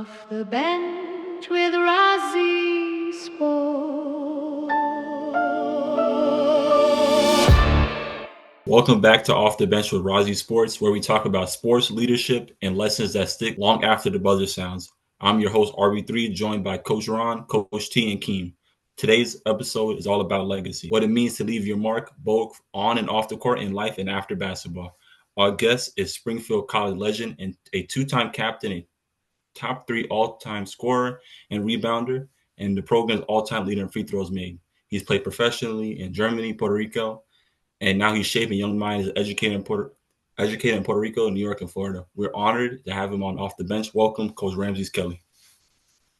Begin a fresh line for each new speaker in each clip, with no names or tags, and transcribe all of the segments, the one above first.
Off the bench with Razzie Sport.
Welcome back to Off the Bench with Razi Sports, where we talk about sports leadership and lessons that stick long after the buzzer sounds. I'm your host, RB3, joined by Coach Ron, Coach T, and Keem. Today's episode is all about legacy, what it means to leave your mark both on and off the court in life and after basketball. Our guest is Springfield College legend and a two-time captain, a top three all-time scorer and rebounder, and the program's all-time leader in free throws made. He's played professionally in Germany, Puerto Rico, and now he's shaping young minds educated in Puerto Rico, New York, and Florida. We're honored to have him on Off the Bench. Welcome, Coach Ramses Kelly.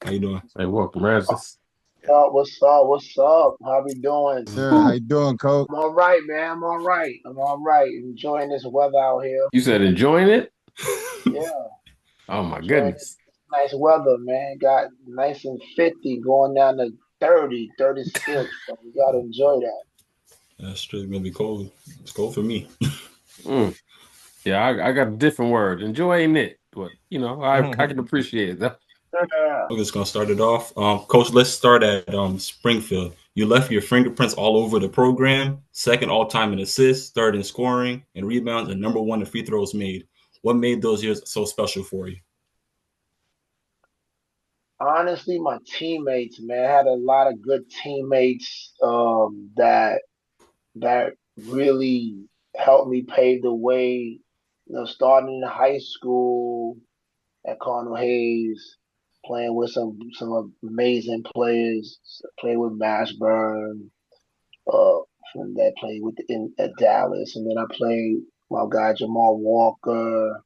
How you doing?
Hey, welcome, Ramses.
What's up? What's up? How we doing?
Sir, how you doing, Coach?
I'm all right, man. I'm all right. Enjoying this weather out here.
You said enjoying it?
Yeah.
Oh, my
Enjoying
goodness.
this nice weather, man. Got nice and 50 going down to 30, 36. So we got to enjoy that.
That's true. It's going to be cold. It's cold for me.
Yeah, I got a different word. Enjoying it. But, I can appreciate that.
We're just going to start it off. Coach, let's start at Springfield. You left your fingerprints all over the program, second all-time in assists, third in scoring and rebounds, and number one in free throws made. What made those years so special for you?
Honestly, my teammates, man. I had a lot of good teammates that really helped me pave the way. Starting in high school at Cardinal Hayes, playing with some amazing players. Played with Mashburn, from that played at Dallas, and then I played my guy Jamal Walker,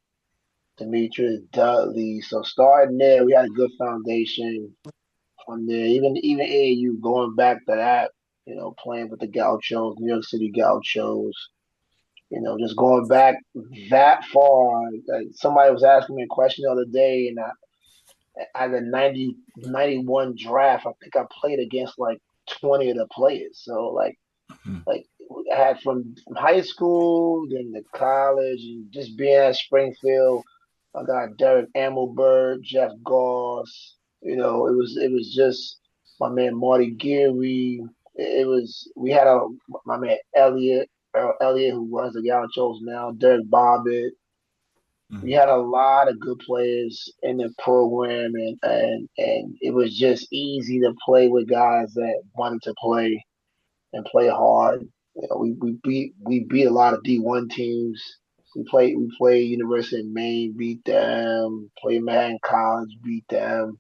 Demetrius Dudley. So starting there, we had a good foundation. From there, even AAU, going back to that, playing with the Gauchos, New York City Gauchos. Just going back that far. Like somebody was asking me a question the other day, and I the 91 draft, I think I played against like 20 of the players. So like I had from high school, then to college, and just being at Springfield. I got Derek Amelbert, Jeff Goss. It was just my man Marty Geary. It was we had my man Elliott, Earl Elliott, who runs the Gauchos now, Derek Bobbitt. We had a lot of good players in the program, and it was just easy to play with guys that wanted to play and play hard. We beat a lot of D1 teams. We played University of Maine, beat them. Played Manhattan College, beat them.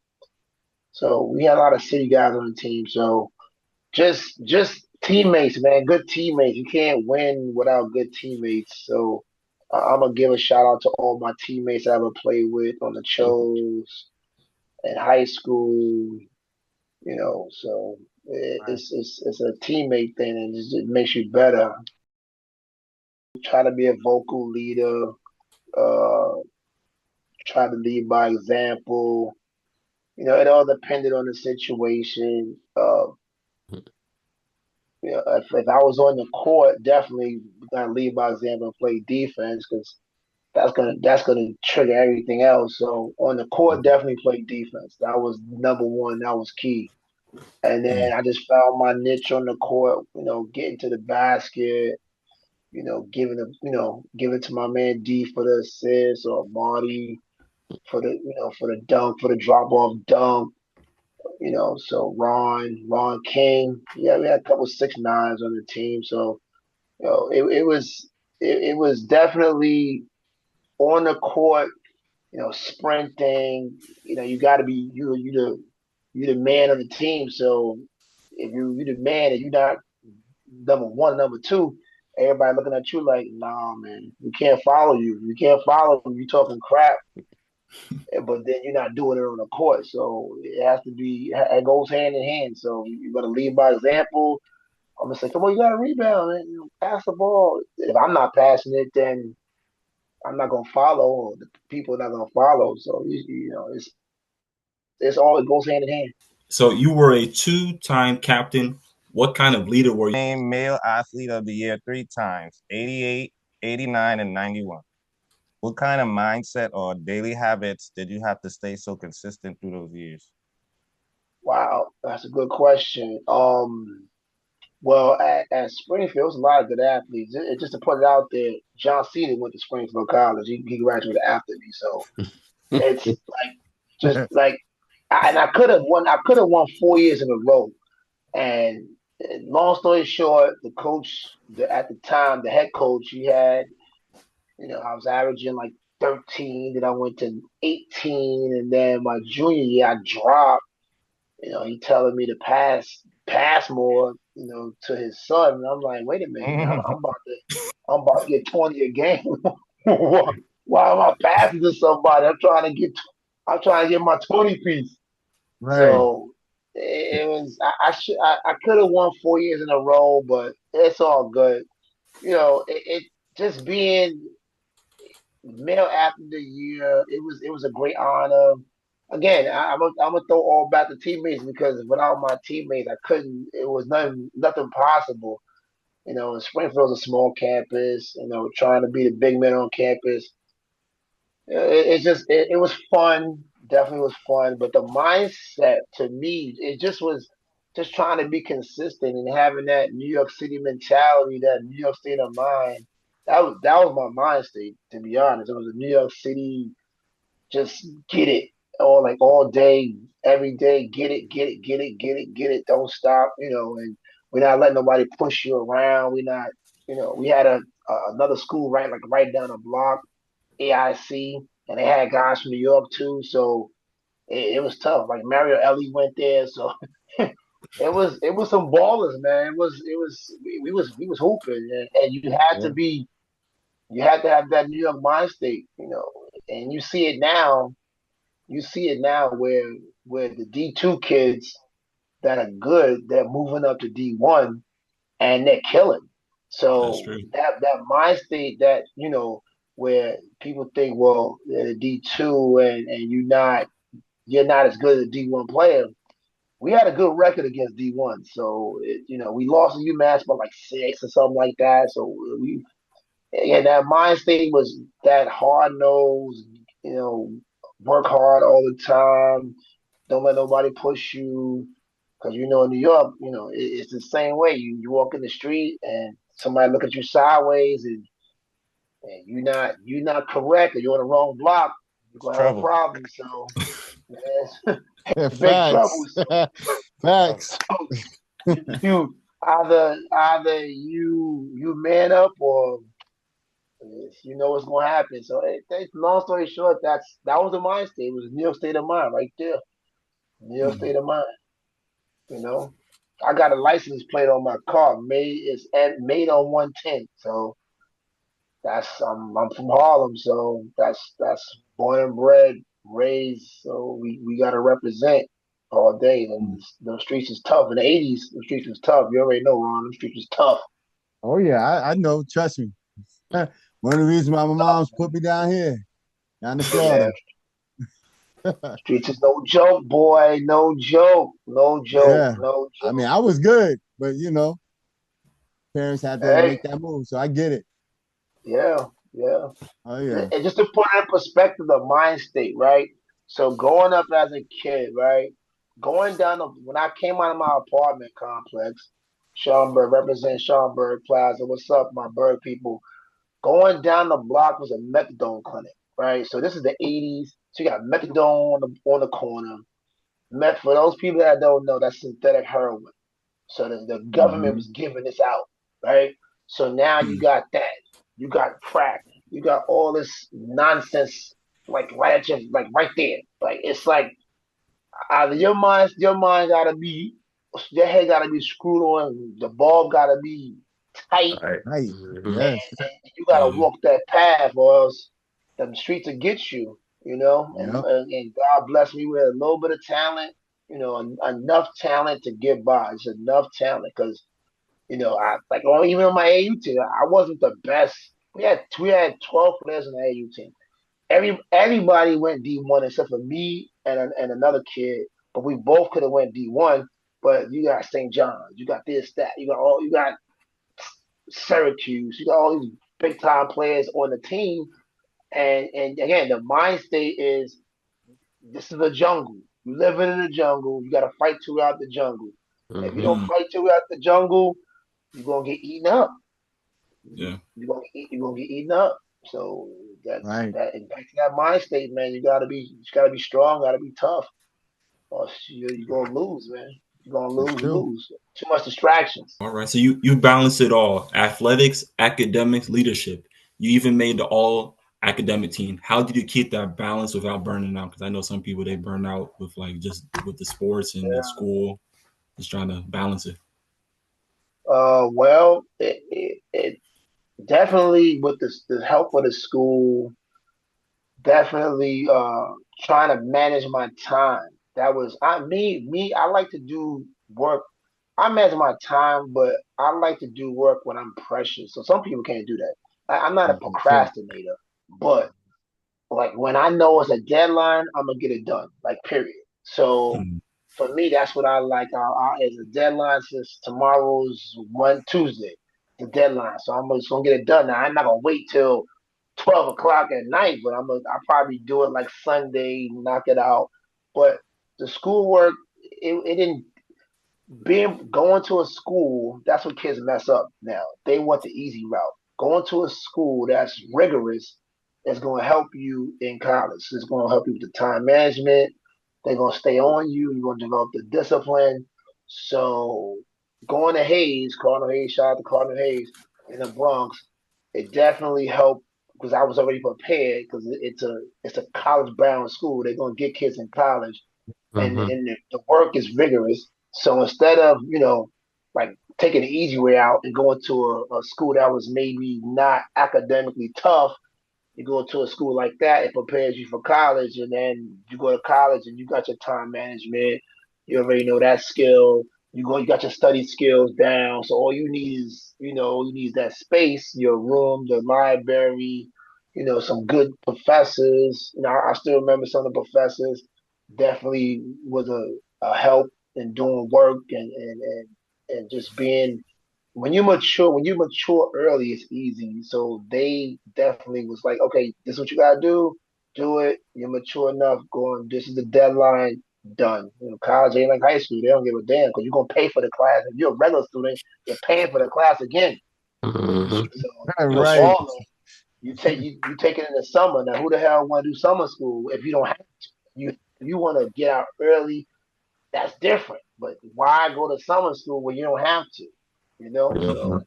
So we had a lot of city guys on the team. So just teammates, man, good teammates. You can't win without good teammates. So I'm gonna give a shout out to all my teammates I ever played with on the Chos in high school. So it's a teammate thing, and it makes you better. Try to be a vocal leader. Uh, Try to lead by example. It all depended on the situation. If I was on the court, definitely gonna lead by example and play defense because that's gonna trigger everything else. So on the court, definitely play defense. That was number one. That was key. And then I just found my niche on the court. Getting to the basket. Giving to my man D for the assist or Marty for the dunk, for the drop off dunk. So Ron King. Yeah, we had a couple 6'9s on the team. So, it was definitely on the court, sprinting. You got to be you the man of the team. So if you the man and you're not number one, number two, everybody looking at you like, nah, man, we can't follow you. We can't follow you. You talking crap, but then you're not doing it on the court. So it has to be. It goes hand in hand. So you got to lead by example. I'm gonna say, come on, you got to rebound, man. Pass the ball. If I'm not passing it, then I'm not gonna follow, or the people are not gonna follow. So it's all it goes hand in hand.
So you were a two-time captain. What kind of leader were you?
Named Male Athlete of the Year 3 times, 88, 89, and 91. what kind of mindset or daily habits did you have to stay so consistent through those years?
Wow, that's a good question. Well, at Springfield, there's a lot of good athletes. Just to put it out there, John Cena went to Springfield College. He graduated after me, so it's like just like, and I could have won. I could have won 4 years in a row. And long story short, the coach at the time, the head coach, he had, I was averaging like 13. Then I went to 18, and then my junior year I dropped. He telling me to pass more, to his son. And I'm like, wait a minute, I'm about to get 20 a game. Why am I passing to somebody? I'm trying to get my 20 piece.
Right.
So it was, I could have won 4 years in a row, but it's all good. It just being male athlete of the year, it was a great honor. Again, I'm gonna throw all back to teammates because without my teammates, I couldn't. It was nothing possible. Springfield's a small campus. Trying to be the big man on campus. It was fun. Definitely was fun. But the mindset to me, it just was just trying to be consistent and having that New York City mentality, that New York state of mind. That was my mind state, to be honest. It was a New York City, just get it all day, every day, get it, get it, get it, get it, get it. Don't stop, and we're not letting nobody push you around. We're not, we had another school right down the block, AIC, and they had guys from New York too. So it was tough. Like Mario Ellie went there, so it was some ballers, man. We was hooping, and
Yeah.
you had to have that New York mind state, and you see it now. You see it now where the D2 kids that are good, they're moving up to D1 and they're killing.
That's
So
true.
that mind state that where people think, well, they're the D2 and you're not as good as a D1 player. We had a good record against D1, so we lost to UMass by like 6 or something like that. So that mind state was that hard nosed, you know, work hard all the time. Don't let nobody push you. Because in New York, it's the same way. You walk in the street and somebody look at you sideways, and you're not correct, or you're on the wrong block, you're
It's
gonna have a
trouble.
problem. So man,
Yeah,
it's big trouble.
facts. Facts.
So you either you man up, or you know what's gonna happen. So long story short, that was the mind state. It was a New York state of mind right there. New York state of mind. You know, I got a license plate on my car. Made on 110. So I'm from Harlem. So that's born and bred, raised. So we gotta represent all day. And the streets is tough. In the '80s, the streets was tough. You already know, Ron. The streets was tough.
Oh yeah, I know. Trust me. One of the reasons why my mom's put me down here, down to
Yeah,
Florida.
streets is no joke, boy. No joke. No joke.
Yeah.
No
I mean,
joke.
I was good, but parents had to
Hey,
make that move. So I get it.
yeah, yeah.
Oh yeah.
And just to put it in perspective, the mind state, right? So growing up as a kid, right? When I came out of my apartment complex, Schaumburg, represent Schaumburg Plaza. What's up, my bird people? Going down the block was a methadone clinic, right? So this is the '80s. So you got methadone on the corner. Meth, for those people that don't know, that's synthetic heroin. So the government
Hmm.
was giving this out, right? So now you got that. You got crack. You got all this nonsense, like right at like right there. Like it's like either your mind gotta be, your head gotta be screwed on, the bulb gotta be tight,
All right.
Right.
Mhm.
Yes.
and you gotta
Yeah.
walk that path, or else the streets will get you. And,
Yep.
and God bless me with a little bit of talent, enough talent to get by. It's enough talent because I like, or even on my AU team, I wasn't the best. We had 12 players on the AU team. Everybody went D1 except for me and another kid, but we both could have went D1. But you got St. John's, you got this, that, you got Syracuse, you got all these big time players on the team. And again, the mind state is this is a jungle. You living in the jungle. You got to fight throughout the jungle. If you don't
Mm,
fight throughout the jungle, you're gonna get eaten up.
yeah.
You're gonna get eaten up. So that's
Right.
that. And back to that mind state, man. You gotta be strong. Gotta be tough. Or you're gonna lose, man. You're gonna
That's
lose,
true.
lose. Too much distractions.
All right. So you balance it all: athletics, academics, leadership. You even made the all academic team. How did you keep that balance without burning out? Because I know some people they burn out with like just with the sports and the
Yeah.
school, just trying to balance it.
Well, it definitely with the help of the school, definitely trying to manage my time. That was I like to do work. I manage my time, but I like to do work when I'm pressured. So some people can't do that. I'm not a
For sure.
procrastinator, but like when I know it's a deadline, I'm gonna get it done. Like period. So
Hmm.
for me, that's what I like. It's a deadline since tomorrow's one Tuesday, the deadline. So I'm just gonna get it done. Now I'm not gonna wait till 12 o'clock at night, but I'll probably do it like Sunday, knock it out. But the schoolwork, it didn't being going to a school, that's what kids mess up now. They want the easy route. Going to a school that's rigorous is going to help you in college. It's going to help you with the time management. They're going to stay on you. You're going to develop the discipline. So going to Hayes, Cardinal Hayes, shout out to Cardinal Hayes in the Bronx, it definitely helped because I was already prepared because it's a college bound school. They're going to get kids in college
Mm-hmm.
and the work is rigorous. So instead of like taking the easy way out and going to a school that was maybe not academically tough, you go to a school like that, it prepares you for college, and then you go to college and you got your time management. You already know that skill. You got your study skills down. So all you need is, you need that space, your room, the library, some good professors. I still remember some of the professors definitely was a help in doing work and just being when you mature early, it's easy. So they definitely was like, okay, this is what you gotta do it. You're mature enough. Going, this is the deadline. Done. College ain't like high school. They don't give a damn because you're gonna pay for the class. If you're a regular student, you're paying for the class again.
Mm-hmm.
So you're
Yes.
Right.
balling. You take it in the summer. Now, who the hell want to do summer school if you don't have to? You want to get out early. That's different. But why go to summer school when you don't have to? So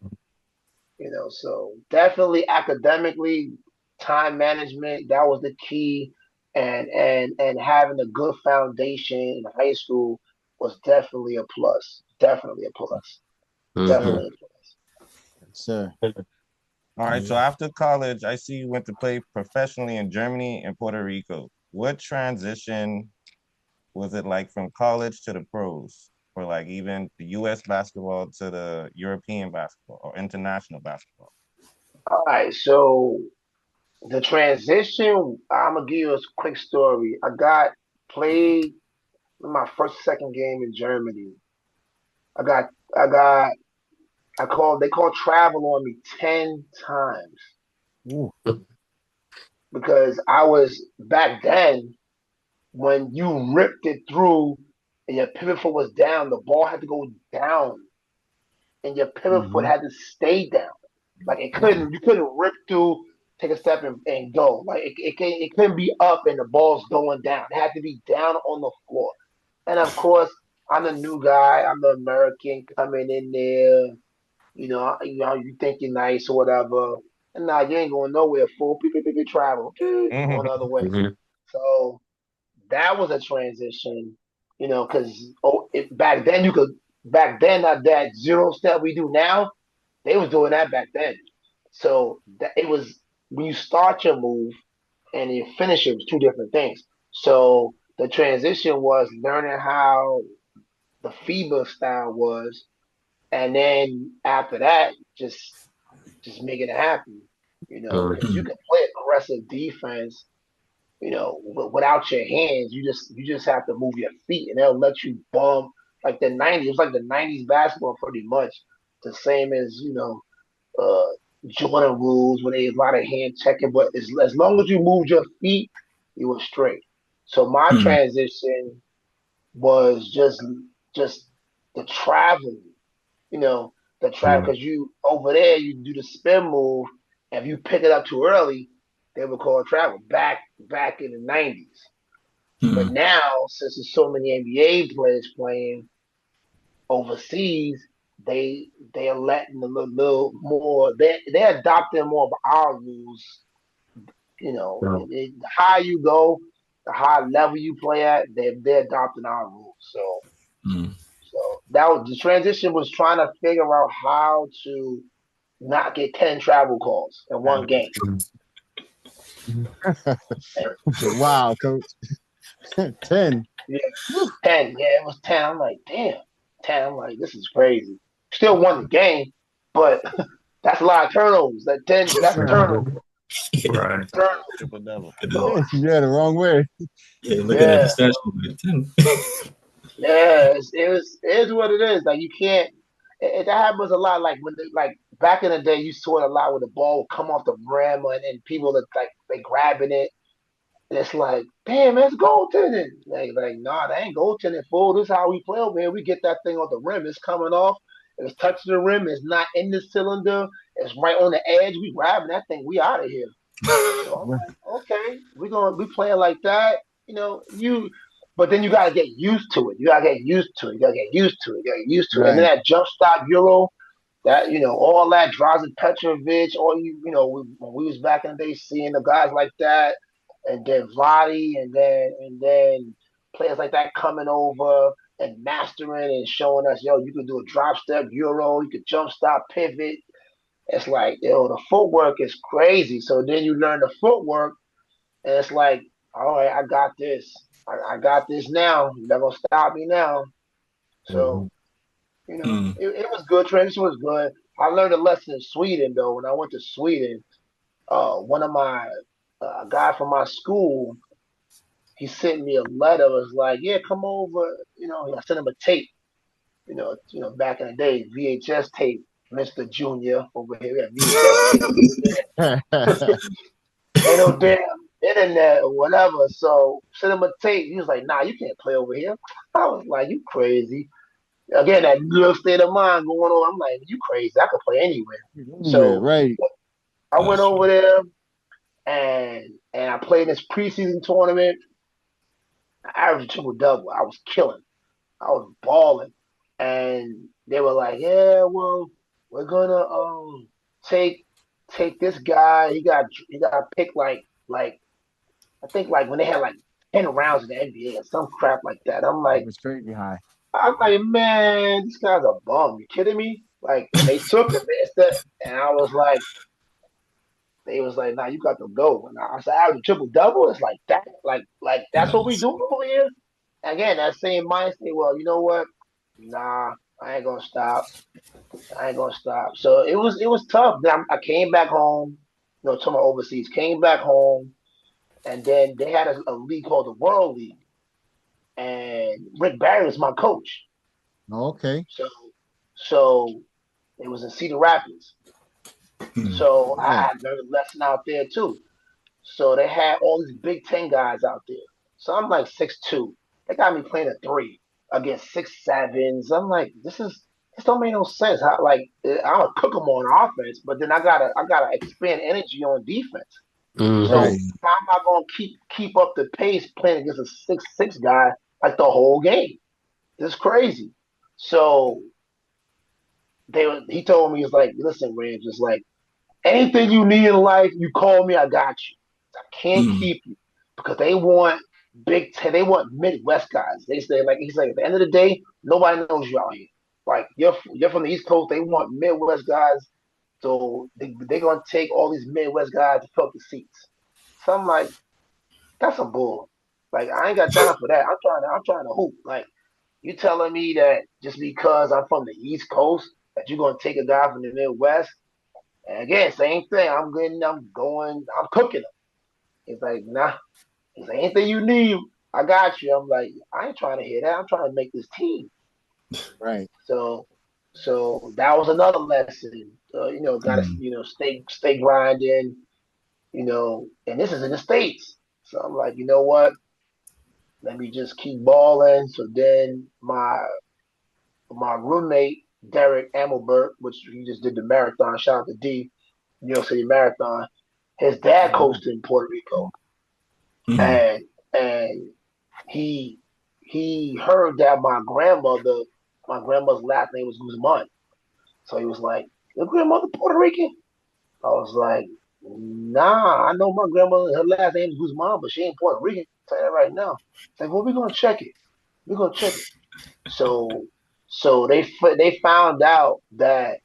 Mm-hmm.
so definitely academically, time management, that was the key. And having a good foundation in high school was definitely a plus. Definitely a plus.
Mm-hmm.
Definitely a plus.
Yes, sir.
All right, so
Yeah.
after college, I see you went to play professionally in Germany and Puerto Rico. What transition was it like from college to the pros, or like even the U.S. basketball to the European basketball or international basketball?
All right, so the transition, I'm gonna give you a quick story. I got played my first second game in Germany. I got I got they called travel on me 10 times
Ooh.
because I was back then when you ripped it through and your pivot foot was down, the ball had to go down and your pivot foot
Mm-hmm.
had to stay down. Like you couldn't rip through, take a step and go. Like it couldn't be up and the ball's going down. It had to be down on the floor. And of course, I'm the new guy. I'm the American coming in there. You think you're nice or whatever. And now you ain't going nowhere. Full people travel. Going the other way.
Mm-hmm.
So that was a transition, because back then back then that zero step we do now, they was doing that back then. So it was when you start your move and you finish it was two different things. So the transition was learning how the FIBA style was, and then after that, just making it happen. Because you
Hmm.
can play aggressive defense without your hands, you just have to move your feet, and they'll let you bump like the '90s. It was like the '90s basketball, pretty much the same as uh Jordan rules when there's a lot of hand checking, but as long as you moved your feet, you were straight. So my
Hmm.
transition was just the travel, you know, the travel because you over there you do the spin move, and if you pick it up too early, they would call it travel back in the '90s. But
Hmm.
now, since there's so many NBA players playing overseas, they are letting a little more. They're adopting more of our rules. The higher you go, the higher level you play at, they're adopting our rules.
Hmm.
So that was the transition was trying to figure out how to not get 10 travel calls in one game. And,
Wow, coach. 10.
yeah,
Whew.
10. Yeah, it was 10. I'm like, damn, 10. I'm like, this is crazy. Still won the game, but that's a lot of turnovers. That 10, that's a turnover.
Yeah,
Right.
Turnover.
Triple double.
it is.
So,
Yeah, the wrong way.
Yeah, looking at
yeah,
the stats, like 10.
yeah, it is what it is. Like you can't. That happens a lot. Like like back in the day, you saw it a lot where the ball would come off the rim and people that like they grabbing it. And it's like, damn, that's goaltending. Like, nah, that ain't goaltending, fool. This is how we play over here. We get that thing off the rim. It's coming off. If it's touching the rim, it's not in the cylinder. It's right on the edge. We grabbing that thing. We out of here. So I'm like, okay, we playing like that. But then you gotta get used to it. You gotta get used to it. You gotta get used to it. You gotta get used to it. And then
Right.
that jump stop euro, that all that Drazen Petrovic, when we was back in the day seeing the guys like that, and then Vladi, and then players like that coming over and mastering and showing us, yo, you can do a drop step euro, you can jump stop pivot. It's like, yo, the footwork is crazy. So then you learn the footwork, and it's like, all right, I got this. I got this now. You're not gonna stop me now. So
Hmm.
it was good. Transition was good. I learned a lesson in Sweden though. When I went to Sweden, one of my a guy from my school, he sent me a letter. It was like, yeah, come over. I sent him a tape. Back in the day, VHS tape. Mr. Junior over here, we had VHS tape. Ain't no damn internet or whatever. So sent him a tape. He was like, nah, you can't play over here. I was like, you crazy. Again, that good state of mind going on. I'm like, you crazy. I could play anywhere.
Anywhere,
So
right.
I went
That's
over there and I played this preseason tournament. I averaged a triple double. I was killing. I was balling. And they were like, yeah, well, we're gonna take take this guy. He got picked like I think like when they had like 10 rounds in the NBA or some crap like that.
It was crazy high.
I'm like, man, this guy's a bum. You kidding me? Like, and they took him, and I was like, they was like, nah, you got to go. And I said, I was a triple double. It's like that, like that's what we
nuts.
do over here. Again, that same mindset. Well, you know what? Nah, I ain't gonna stop. I ain't gonna stop. So it was tough. Then I came back home. To my overseas. Came back home, and then they had a league called the World League, and Rick Barry was my coach.
Okay.
So it was in Cedar Rapids.
Hmm.
So I
Yeah.
had learned a lesson out there too. So they had all these Big Ten guys out there. So I'm like 6'2". They got me playing a three against 6'7". I'm like, this don't make no sense. I'll cook them on offense, but then I gotta expend energy on defense. So
Right.
Hmm.
how am I gonna keep up the pace playing against a 6'6" guy like the whole game? This is crazy. So he told me, it's like, listen, Rams, it's like anything you need in life, you call me, I got you. I can't
Hmm.
keep you because they want Big Ten, they want Midwest guys. They say, like he's like, at the end of the day, nobody knows you out here. Like you're from the East Coast, they want Midwest guys, so they're gonna take all these Midwest guys to fill up the seats. So I'm like, that's some bull. Like I ain't got time for that. I'm trying to hoop. Like you telling me that just because I'm from the East Coast that you're gonna take a guy from the Midwest? And again, same thing. I'm cooking them. He's like, nah. He's like, anything you need, I got you. I'm like, I ain't trying to hear that. I'm trying to make this team.
Right.
So, so that was another lesson. Got to stay grinding. And this is in the States. So I'm like, you know what? Let me just keep balling. So then my roommate Derek Amelbert, which he just did the marathon. Shout out to D, New York City Marathon. His dad coached in Puerto Rico,
Mhm.
and he heard that my grandmother's last name was Guzman. So he was like, "Your grandmother Puerto Rican?" I was like, "Nah, I know my grandmother. Her last name is Guzman, but she ain't Puerto Rican. I'll tell you that right now." It's like, "Well, we're gonna check it. We're gonna check it." So they found out that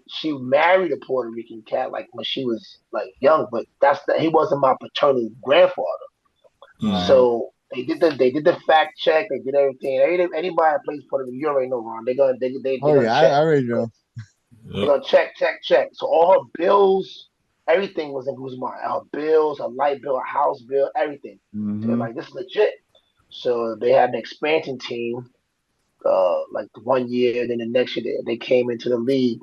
she married a Puerto Rican cat like when she was like young, but he wasn't my paternal grandfather.
Mhm.
So they did the fact check, they did everything. Anybody that plays Puerto Rican, you already know, Ron. They're
Oh
gonna
yeah,
check.
I already know.
They're
Yep.
gonna check. So all her bills, everything was in Guzman. Her bills, her light bill, her house bill, everything. They're
Mm-hmm.
like, this is legit. So they had an expansion team, like 1 year, then the next year they came into the league,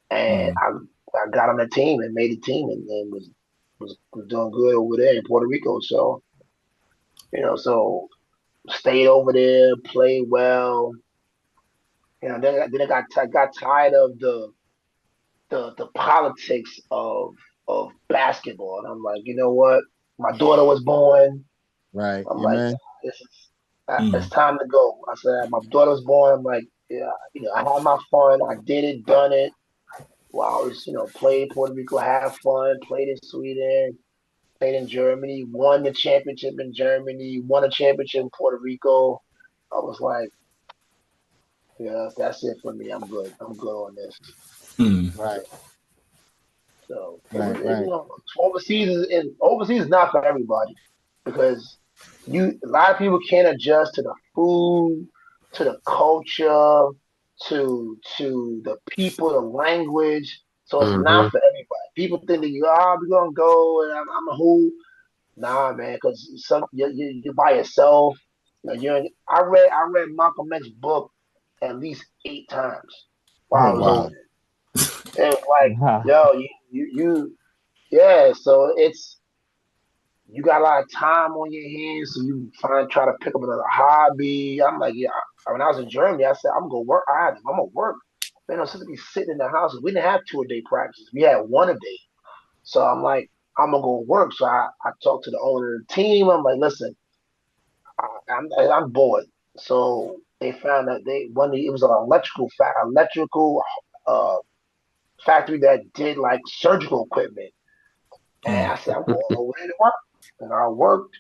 and
Mhm.
I got on the team and made the team, and was doing good over there in Puerto Rico. So so stayed over there, played well. Then I got tired of the politics of basketball, and I'm like, you know what? My daughter was born.
Right.
I'm like,
Amen.
this is it's
Mhm.
time to go. I said, my daughter was born. I'm like, yeah, I had my fun. I did it, done it. While I was, played Puerto Rico, have fun, played in Sweden, played in Germany, won the championship in Germany, won a championship in Puerto Rico. I was like, yeah, that's it for me. I'm good. I'm good on this.
Mhm.
Right.
So
Right. Right.
overseas is not for everybody because a lot of people can't adjust to the food, to the culture, to the people, the language. So it's
Mm-hmm.
not for everybody. People think that we're gonna go and I'm a who. Nah, man, because you're by yourself. I read Malcolm X's book at least 8 times while
Oh
I was over
wow.
there. It was like, yo, yeah. So you got a lot of time on your hands, so you try to pick up another hobby. I'm like, yeah. When I was in Germany, I said, I'm gonna work. I'm gonna work. Man, I was supposed to be sitting in the house. We didn't have 2-a-day practices. We had one a day. So I'm like, I'm gonna go work. So I talked to the owner of the team. I'm like, listen, I'm bored. So they found that it was an electrical uh, factory that did like surgical equipment. And
Mhm.
I said, I'm going over there to work. And I worked.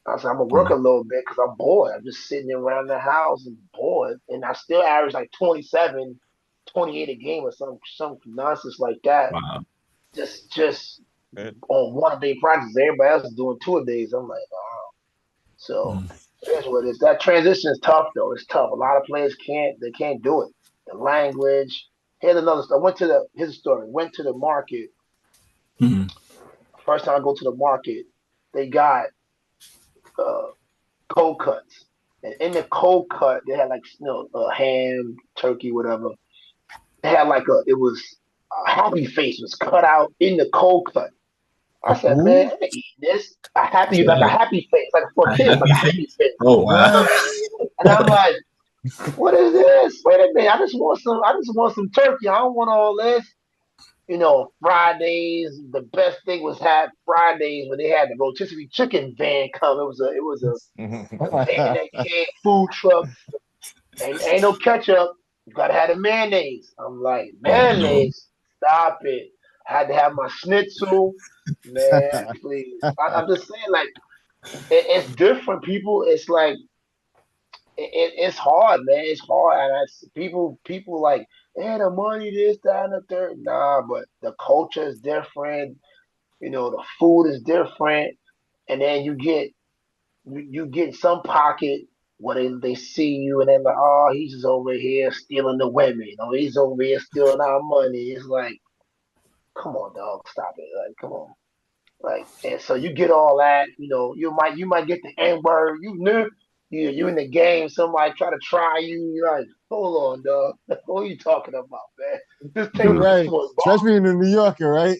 I said, I'm gonna work a
Mhm.
little bit because I'm bored. I'm just sitting around the house and bored. And I still average like 27, 28 a game or some nonsense like that.
Wow.
Just
Good.
on 1-a-day practice. Everybody else is doing 2-a-days. I'm like, so
Mhm.
here's what it is. That transition is tough though. It's tough. A lot of players can't do it. The language. Here's another story. Here's a story. Went to the market.
Mhm.
First time I go to the market, they got uh, cold cuts. And in the cold cut, they had like ham, turkey, whatever. They had like it was a happy face was cut out in the cold cut. I said, man,
Who?
I ain't eating this.
Is
Like a
that
happy face, like for
a
kids, like
happy
a
face?
happy face.
Oh wow.
What?
And I'm like, what is this? Wait a minute. I just want some turkey. I don't want all this. Fridays. The best thing was had Fridays when they had the rotisserie chicken van come. A van that came, food truck. Ain't no ketchup. You gotta have the mayonnaise. I'm like,
Oh no.
mayonnaise. Stop it. Had to have my schnitzel. Man, please. I'm just saying, like, it's different. People, it's like it's hard, man. It's hard, and people like, the money, this, that, and the third. Nah, but the culture is different. The food is different, and then you get some pocket where they see you and they're like, oh, he's just over here stealing the women. He's over here stealing our money. It's like, come on, dog, stop it. Like, come on. Like, and so you get all that. You might get the N word. You in the game, somebody try to try you, you're like, hold on, dog. What are you talking about, man? Just take this
Right.
for a ball.
Especially in the New Yorker, right?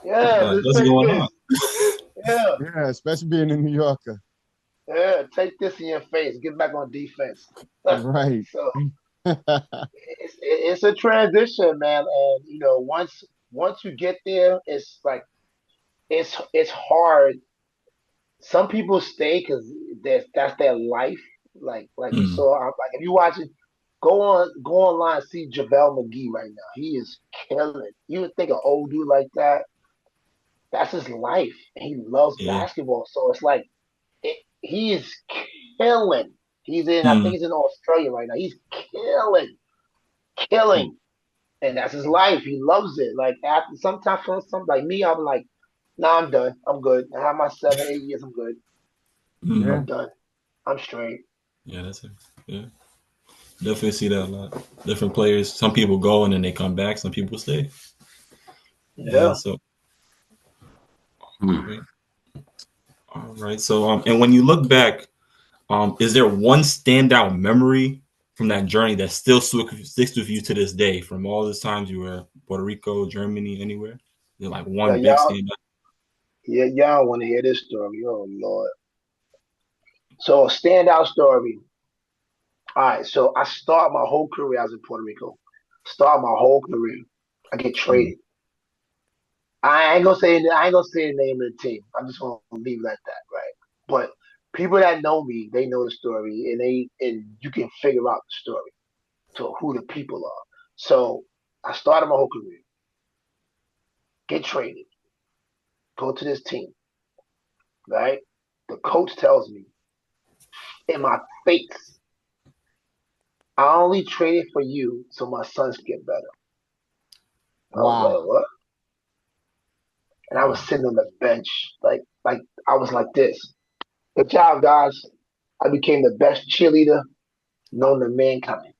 Yeah,
Like,
just
what's
take
going
this.
on?
Yeah,
Yeah, especially being a New Yorker.
yeah, take this in your face. Get back on defense.
Right.
So it's a transition, man. And once you get there, it's like it's hard. Some people stay because that's their life. Like
Mm,
so, like if you watch it, go online, see JaVale McGee right now. He is killing. You would think an old dude like that, that's his life, and he loves
yeah.
basketball. So it's like he is killing. I think
Mm,
he's in Australia right now. He's killing, and that's his life. He loves it. Like after sometimes for some like me, I'm like, nah, I'm done. I'm good. I have my 7, 8 years. I'm good.
mm.
Yeah.
I'm done. I'm straight.
Yeah, that's it. Yeah. Definitely see that a lot. Different players. Some people go and then they come back. Some people stay. Yeah.
Yeah.
So, all
Hmm.
right. All right. So, and when you look back, is there one standout memory from that journey that still sticks with you to this day from all those times you were Puerto Rico, Germany, anywhere? Is there like
Yeah,
one big
y'all.
standout?
Yeah, y'all want to hear this story? Oh Lord. So a standout story. All right. So I start my whole career. I was in Puerto Rico. Start my whole career. I get
Mm,
traded. I ain't gonna say the name of the team. I'm just gonna leave it at that, right? But people that know me, they know the story, and you can figure out the story to who the people are. So I started my whole career, get traded, go to this team, right? The coach tells me in my face, I only traded for you so my sons get better. I was like,
Wow.
what? And I was
wow.
sitting on the bench, like I was like this. Good job, guys. I became the best cheerleader known to mankind.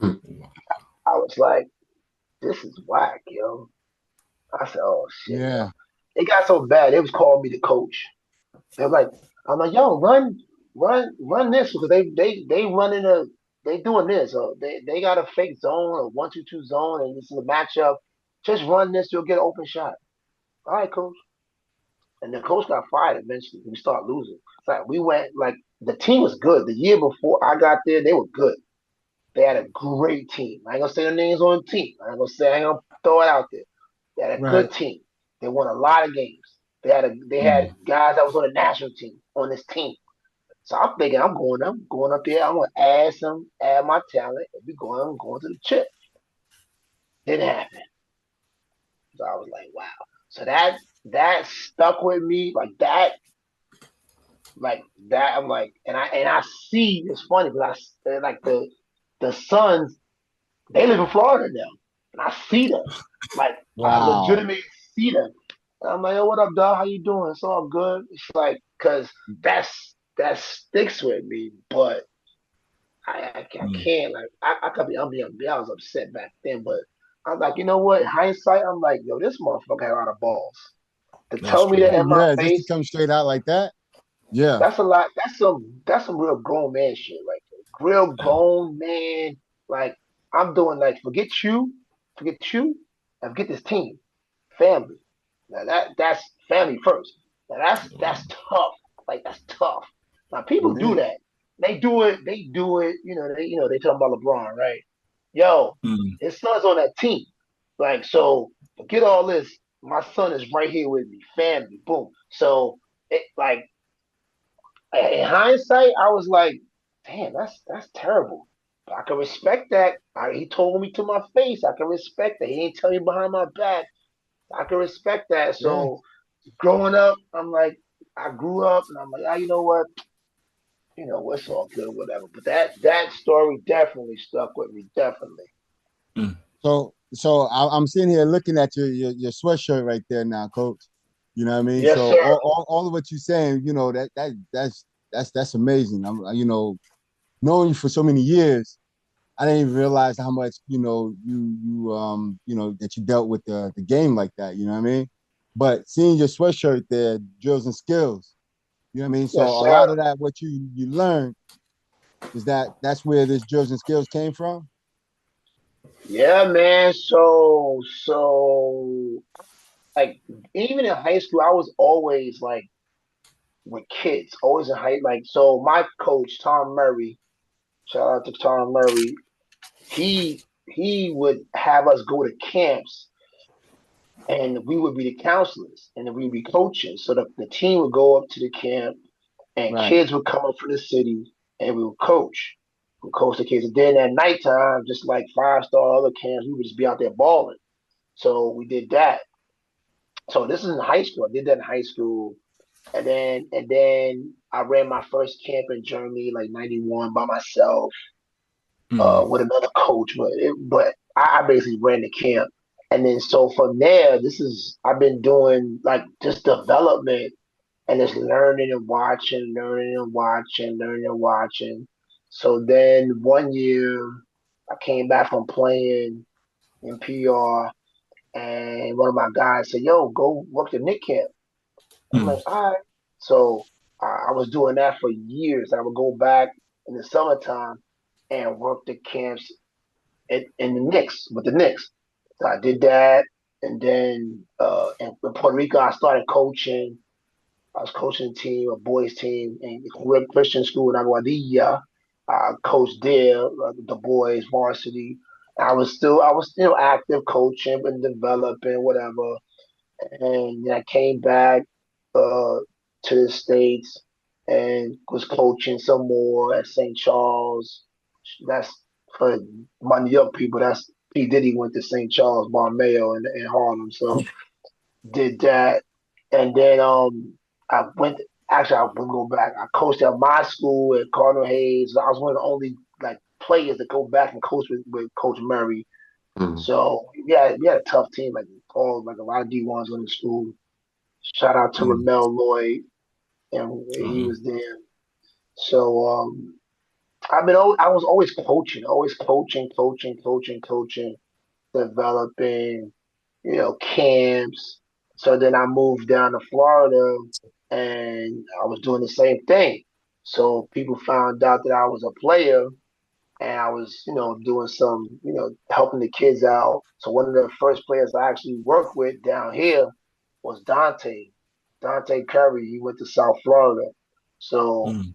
Wow.
I was like, this is whack, yo. I said, oh shit, yo.
Yeah.
It got so bad. They was calling me the coach. They're like, I'm like, yo, run this because they running they doing this. Or they got a fake zone, a 1-2-2 zone, and this is a matchup. Just run this, you'll get an open shot. All right, coach. And the coach got fired eventually. We started losing. It's like we went like the team was good. The year before I got there, they were good. They had a great team. I ain't gonna say the names on the team. I ain't gonna throw it out there. They had a
Right.
good team. They won a lot of games. They had
Mm,
guys that was on the national team on this team. So I'm thinking I'm going up there. I'm gonna add my talent, and I'm going to the chip. Didn't happen. So I was like, wow. So that stuck with me like that. I'm like, and I see it's funny because like the Suns, they live in Florida now, and I see them. Like I
Wow.
legitimately see them. And I'm like, yo, what up, dog? How you doing? It's all good. It's like, cause that sticks with me, but I
mm.
can't like I could be I was upset back then, but I'm like, you know what? In hindsight, I'm like, yo, this motherfucker had a lot of balls to
That's
tell me
true.
that in my
Yeah, just to
face.
come straight out like that. Yeah.
That's a lot. That's some real grown man shit right there. Real
Yeah.
grown man. Like I'm doing like forget you, and forget this team, family. Now that's family first. Now that's tough. Like that's tough. Now people
It
do
is.
that. They do it. They do it. They talking about LeBron, right? Yo,
Mm,
his son's on that team. Like so, forget all this. My son is right here with me. Family. Boom. So like in hindsight, I was like, damn, that's terrible. But I can respect that. He told me to my face. I can respect that. He ain't tell me behind my back. I can respect that.
Yeah.
So growing up, I'm like, I grew up and I'm like, you know what? It's all good or whatever. But that story definitely stuck with me. Definitely.
mm.
So I'm sitting here looking at your sweatshirt right there now, coach. You know what I mean?
Yes,
So
sir.
all of what you're saying, that's amazing. I'm knowing you for so many years, I didn't even realize how much, that you dealt with the game like that, you know what I mean? But seeing your sweatshirt there, drills and skills, you know what I mean? So
Yes,
a
sir.
lot of that what you learned, That's where this drills and skills came from?
Yeah, man. So like even in high school, I was always like with kids, always in high like so my coach, Tom Murray, shout out to Tom Murray, he would have us go to camps and we would be the counselors and then we'd be coaching. So the team would go up to the camp and
Right.
kids would come up from the city and we would coach. We coach the kids. And then at nighttime, just like 5-star other camps, we would just be out there balling. So we did that. So this is in high school. I did that in high school. And then I ran my first camp in Germany, like '91, by myself,
Mm.
with another coach. But I basically ran the camp. And then so from there, this is I've been doing like just development and just learning and watching, learning and watching, learning and watching. So then one year I came back from playing in PR and one of my guys said, "Yo, go work the Nick camp." I'm
Mm.
like, all right. So I was doing that for years. I would go back in the summertime and work the camps in the Knicks with the Knicks. So I did that, and then in Puerto Rico I started coaching. I was coaching a team, a boys team, in Christian school in Aguadilla. I coached there, the boys varsity. I was still active coaching and developing whatever. And then I came back uh, to the States and was coaching some more at St. Charles. That's for my New York people. That's P. Diddy went to St. Charles Mayo in Harlem. So did that. And then I went actually I wouldn't go back. I coached at my school at Cardinal Hayes. I was one of the only like players that go back and coach with Coach Murray.
Mm.
So yeah, we had a tough team, like a lot of D1s in the school. Shout out to
Mm.
Ramel Lloyd, and he
Uh-huh.
was there. So I was always coaching, developing, camps. So then I moved down to Florida, and I was doing the same thing. So people found out that I was a player, and I was, doing some, helping the kids out. So one of the first players I actually worked with down here was Dante Curry. He went to South Florida. So
Mm.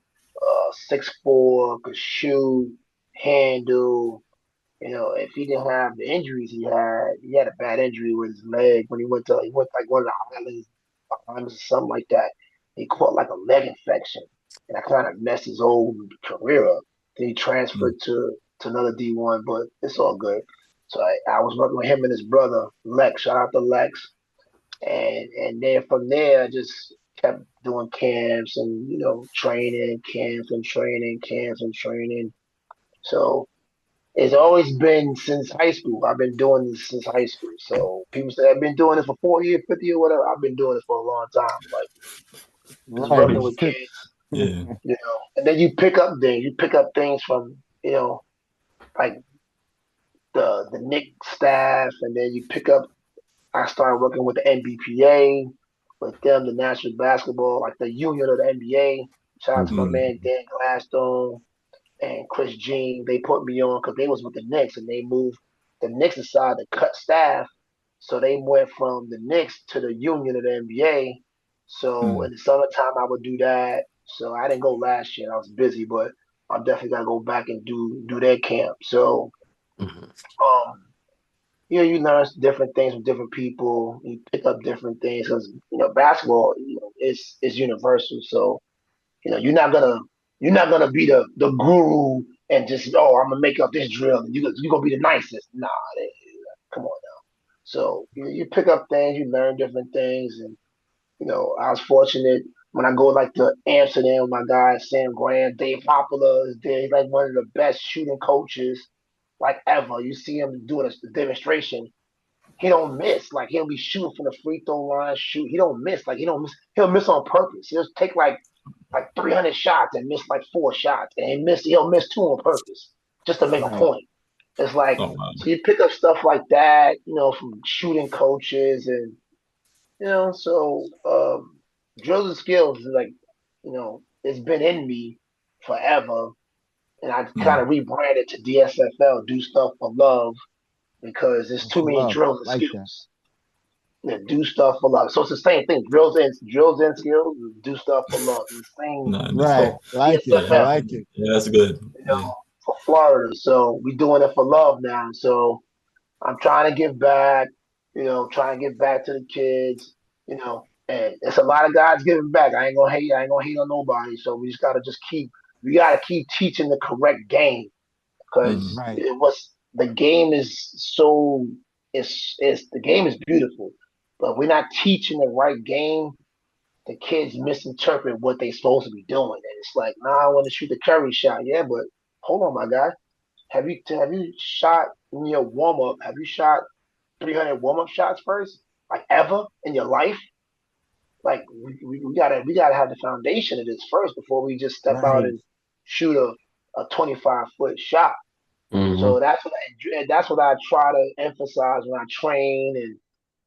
6'4", could shoot, handle. If he didn't have the injuries he had a bad injury with his leg when he went like one of the islands or something like that. He caught like a leg infection, and that kind of messed his whole career up. Then he
Mm.
transferred to another D1, but it's all good. So I was working with him and his brother Lex. Shout out to Lex, and then from there I just kept doing camps and training, camps and training. So it's always been since high school. I've been doing this since high school. So people say I've been doing this for 40 years, 50 years, whatever. I've been doing this for a long time. Like just
Right.
working with kids,
Yeah.
and then you pick up things. You pick up things from like the Nick staff, and then you pick up. I started working with the NBPA, with them, the National Basketball, like the union of the NBA. Shout out to my
Mhm.
Mm.
man Dan Gladstone and Chris Jean. They put me on because they was with the Knicks, and they moved the Knicks aside to cut staff. So they went from the Knicks to the union of the NBA. So
Mm.
in the summertime, I would do that. So I didn't go last year; I was busy, but I'm definitely gonna go back and do that camp. So
Mhm.
um, you learn different things from different people. You pick up different things because basketball, is universal. So you're not gonna be the guru and just I'm gonna make up this drill and you're gonna be the nicest. Nah, come on now. So you pick up things, you learn different things, and I was fortunate when I go like to Amsterdam with my guy Sam Graham, Dave Hoppola is there. He's like one of the best shooting coaches like ever. You see him doing a demonstration. He don't miss. Like he'll be shooting from the free throw line, shoot. He don't miss. Like he don't miss. He'll miss on purpose. He'll take like 300 shots and miss like 4 shots, and he'll miss two on purpose just to make a
Right.
point. It's like
Oh wow.
so you pick up stuff like that, from shooting coaches, and so drills and skills is like it's been in me forever, and I kind of rebranded to DSFL, Do Stuff for Love, because there's too
For
many
love,
drills and
like that.
skills. Yeah, do stuff for love. So it's the same thing. Drills and skills. Do stuff for love. It's the same.
No, that's
Right,
good.
So
like it. I
DSFL,
like it.
Yeah, that's good.
you
Yeah.
know, for Florida. So we doing it for love now. So I'm trying to give back. Trying to get back to the kids. And it's a lot of guys giving back. I ain't gonna hate. I ain't gonna hate on nobody. So we just gotta keep. We gotta keep teaching the correct game because
Right,
it was the game is so. It's the game is beautiful, but we're not teaching the right game. The kids misinterpret what they're supposed to be doing, and it's like, nah, I want to shoot the Curry shot. Yeah, but hold on, my guy. Have you shot in your warm up? Have you shot 300 warm up shots first, like ever in your life? Like we gotta have the foundation of this first before we just step out
right.
and shoot a 25-foot shot.
Mm-hmm.
So that's what I try to emphasize when I train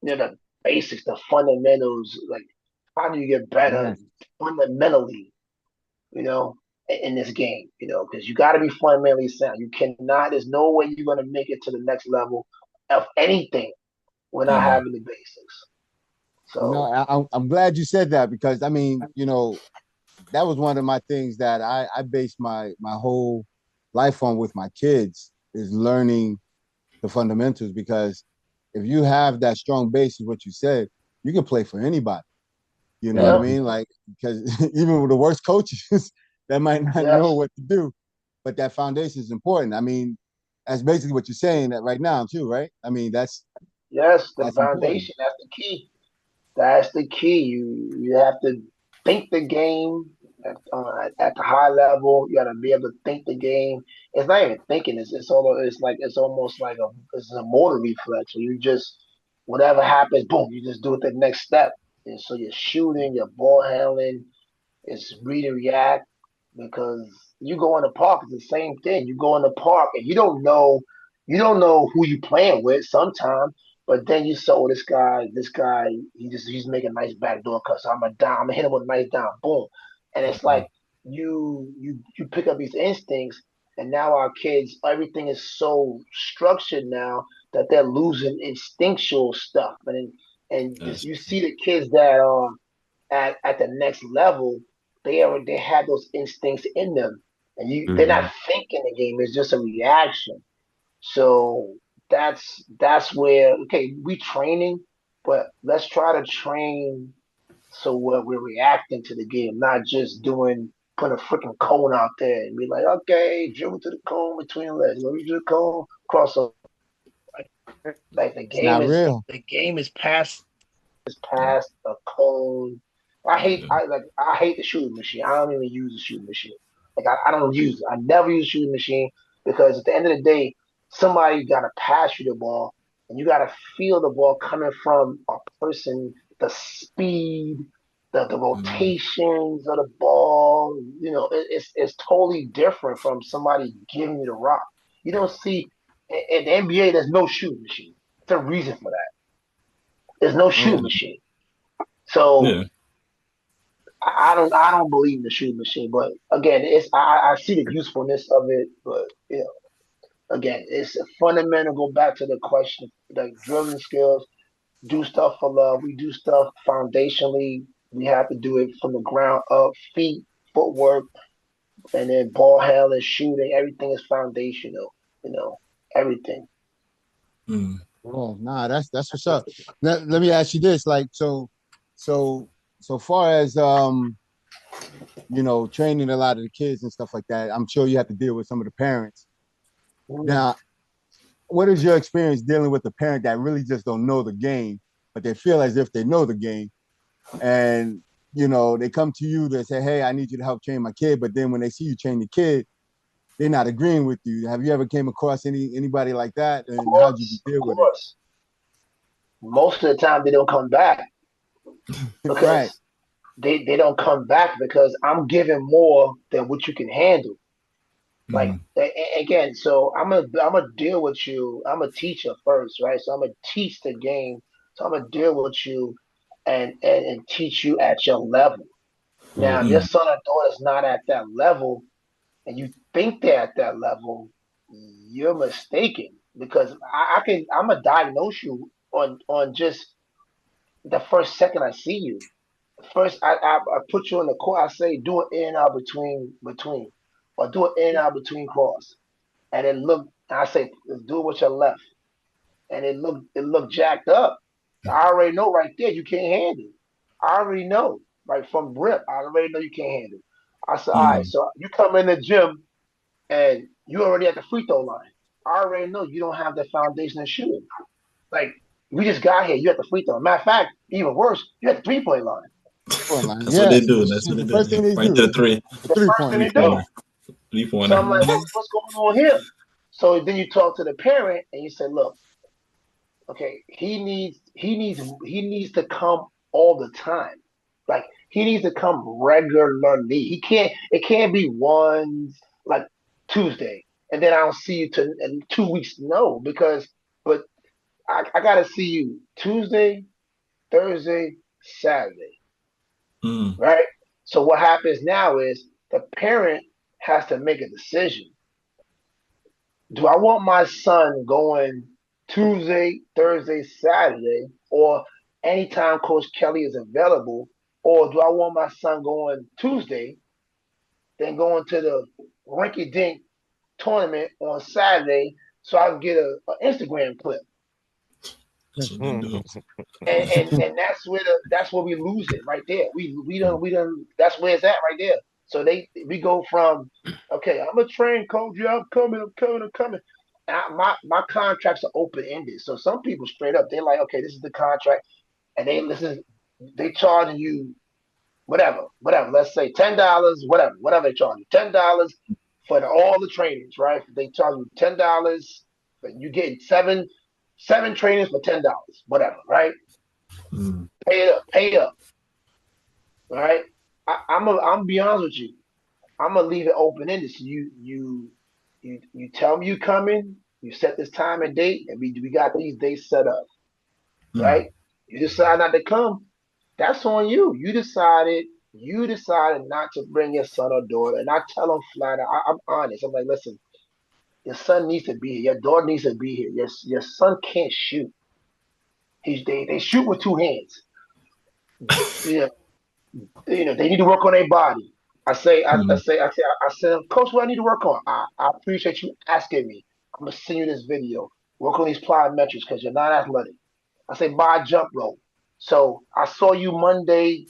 and the basics, the fundamentals. Like how do you get better
Yes,
fundamentally? In this game. Because you got to be fundamentally sound. You cannot. There's no way you're gonna make it to the next level of anything without having the basics. So
I'm glad you said that because I mean, that was one of my things that I based my whole life on with my kids is learning the fundamentals because if you have that strong base, is what you said, you can play for anybody. You know what I
yeah,
mean? Like because even with the worst coaches that might not know
yes,
what to do, but that foundation is important. I mean, that's basically what you're saying that right now too, right? I mean,
yes. The
that's important.
foundation. That's the key. That's the key. You have to think the game at the high level. You got to be able to think the game. It's not even thinking. It's almost like it's a motor reflex. So you just whatever happens, boom, you just do it the next step. And so you're shooting, your ball handling, it's read and react because you go in the park, it's the same thing. You go in the park and you don't know who you playing with sometimes, but then you saw this guy, he's making a nice backdoor cut. So I'm gonna hit him with a nice down, boom. And it's like you pick up these instincts and now our kids, everything is so structured now that they're losing instinctual stuff. And just
That's
you see the kids that are at the next level, they have those instincts in them, and they're
Mm-hmm.
not thinking the game; it's just a reaction. So that's where okay, we training, but let's try to train so we're reacting to the game, not just put a freaking cone out there and be like, okay, dribble to the cone between the legs, let me do the cone, crossover. Like
It's not real.
the game is past a cone. I hate the shooting machine. I don't even use the shooting machine. Like I don't use it. I never use a shooting machine because at the end of the day, somebody gotta pass you the ball and you gotta feel the ball coming from a person, the speed, the rotations of the ball. It's totally different from somebody giving you the rock. You don't see in the NBA there's no shooting machine. There's a reason for that. There's no
Yeah.
shooting machine. So
yeah.
I don't believe in the shooting machine, but again, I see the usefulness of it, but again, it's a fundamental. Go back to the question, like drilling skills, do stuff for love. We do stuff foundationally. We have to do it from the ground up, feet, footwork, and then ball handling, shooting. Everything is foundational. Everything.
Mm.
Oh, nah, that's what's up. Let me ask you this, like, so so far as training a lot of the kids and stuff like that, I'm sure you have to deal with some of the parents.
Mm.
Now, what is your experience dealing with the parent that really just don't know the game, but they feel as if they know the game, and they come to you to say, "Hey, I need you to help train my kid," but then when they see you train the kid, they're not agreeing with you. Have you ever came across anybody like that,
Of
and how did you
course, of
deal with it?
course. Most of the time, they don't come back
Right.
because they don't come back because I'm giving more than what you can handle. Like
Mm.
again, so I'm gonna deal with you. I'm a teacher first, right? So I'm gonna teach the game. So I'm gonna deal with you and teach you at your level. Now, if your
Mm-hmm.
Mm.
son or daughter's not at that level, and you think they're at that level, you're mistaken because I'm gonna diagnose you on just the first second I see you. First, I put you in the court. I say do an in and out between, or do an in and out between cross, and it look. I say do it with your left, and it look jacked up. I already know right there you can't handle. I already know right from rip. I already know you can't handle. I said, all right,
Mm.
so you come in the gym and you already at the free throw line. I already know you don't have the foundation of shooting. Like we just got here, you at the free throw. Matter of fact, even worse, you at the 3-point line.
3-point line.
That's what
Yeah,
they do.
it's
That's what they
the
do.
first thing they
Right
do.
to the three
The
The first
3-point
thing
line.
they do.
pointer. 3 pointer.
So I'm like,
Mhm.
what's going on here? So then you talk to the parent and you say, look, okay, he needs to come all the time. Like he needs to come regularly. It can't be once like Tuesday and then I'll see you in 2 weeks. No, because but I gotta see you Tuesday, Thursday, Saturday,
Mm.
right? So what happens now is the parent has to make a decision. Do I want my son going Tuesday, Thursday, Saturday, or anytime Coach Kelly is available? Or do I want my son going Tuesday, then going to the rinky dink tournament on Saturday so I can get an Instagram clip?
That's what they do.
And that's where we lose it right there. We done that's where it's at right there. So we go from okay, I'm a train coach, yeah, I'm coming. And my contracts are open ended. So some people straight up they're like, okay, this is the contract, and they charging you whatever. Let's say $10, whatever they charge you, $10 for all the trainings, right? They charge you $10, but you get seven trainings for $10, whatever, right?
Mm.
Pay up, all right? I'm be honest with you. I'm gonna leave it open ended. So you tell me you coming. You set this time and date, and we got these dates set up,
Mm.
right? You decide not to come. That's on you. You decided not to bring your son or daughter, and I tell them flat out. I'm honest. I'm like, listen, your son needs to be here. Your daughter needs to be here. Your son can't shoot. They shoot with two hands. You know, they need to work on their body.
Mm.
I said, Coach, what I need to work on? I appreciate you asking me. I'm gonna send you this video. Work on these plyometrics because you're not athletic. I say buy a jump rope. So I saw you Monday,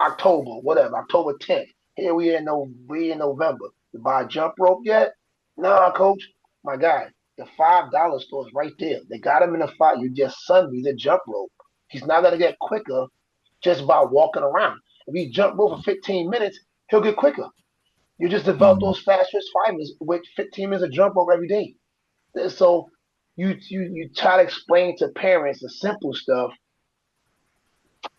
October 10th. Here we in November. You buy a jump rope yet? Nah, Coach. My guy, the $5 store is right there. They got him in the fight. You just send me the jump rope. He's not gonna get quicker just by walking around. If you jump rope for 15 minutes, he'll get quicker. You just develop
Mm.
those fast twitch fibers with 15 minutes of jump rope every day. So you try to explain to parents the simple stuff,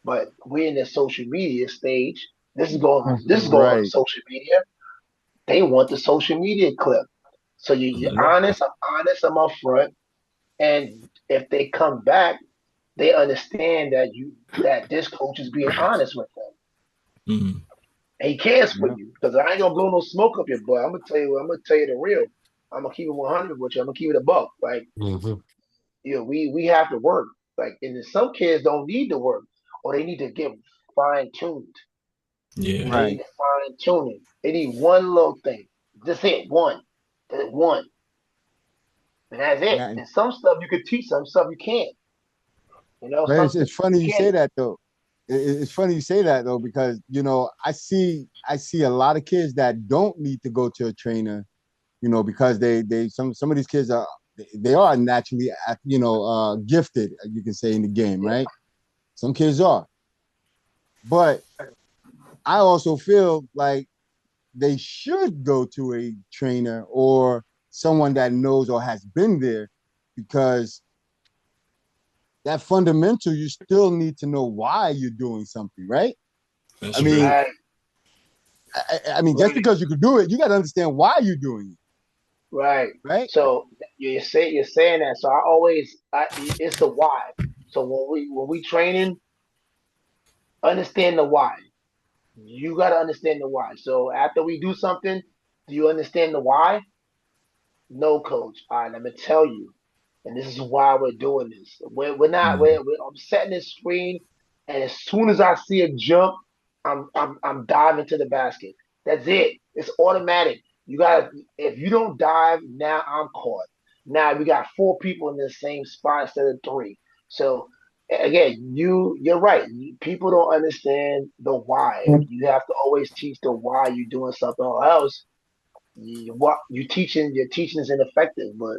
but we're in the social media stage. This is going on
Right.
social media. They want the social media clip. So you're
Yeah.
honest, I'm upfront. And if they come back, they understand that this coach is being honest with them.
Mm.
And he cares for
Yeah.
you because I ain't gonna blow no smoke up your butt. I'm gonna tell you the real. I'm gonna keep it 100 with you. I'm gonna keep it a buck. Like
Mhm.
we have to work. Like and some kids don't need to work, or they need to get fine tuned.
Yeah.
They need
Right.
to fine tuning. They need one little thing. Just it one, one, and that's it.
Yeah.
And some stuff you could teach, some stuff you can't.
But
Some stuff
it's funny
you
you say
can't.
that though. It's funny you say that though because I see a lot of kids that don't need to go to a trainer, because some of these kids they are naturally gifted, you can say, in the game,
Yeah.
right? Some kids are, but I also feel like they should go to a trainer or someone that knows or has been there because that fundamental, you still need to know why you're doing something, right?
That's
I
true.
mean,
Right,
I mean, just
right,
because you could do it, you got to understand why you're doing
right.
it, right?
So you're saying that. So it's the why. So when we training, understand the why. You got to understand the why. So after we do something, Do you understand the why? No, coach. All right, let me tell you. And this is why we're doing this. We're not. I'm setting this screen, and as soon as I see a jump, I'm diving to the basket. That's it. It's automatic. You got. If you don't dive now, I'm caught. Now we got four people in the same spot instead of three. So again, you're right. People don't understand the why. You have to always teach the why you're doing something, or else what your teaching is ineffective. But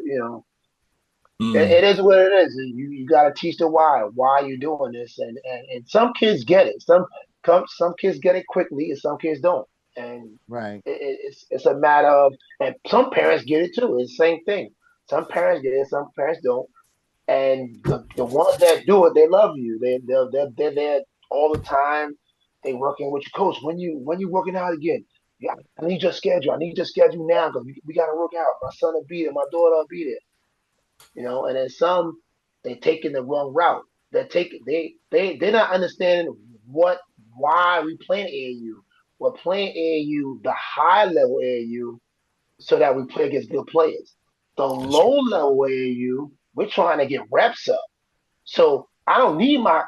it is what it is. You got to teach the why you doing this, and some kids get it. Some kids get it quickly, and some kids don't. And
Right.
it's a matter of, and some parents get it too. It's the same thing. Some parents get it, some parents don't. And the ones that do it, they love you. They're there all the time. They working with your coach. When you working out again? Yeah, I need your schedule. I need your schedule now because we got to work out. My son will be there. My daughter will be there. And then some they taking the wrong route. They're not understanding why we playing AAU. We're playing AAU, the high level AAU, so that we play against good players. The low level AAU, we're trying to get reps up. So I need my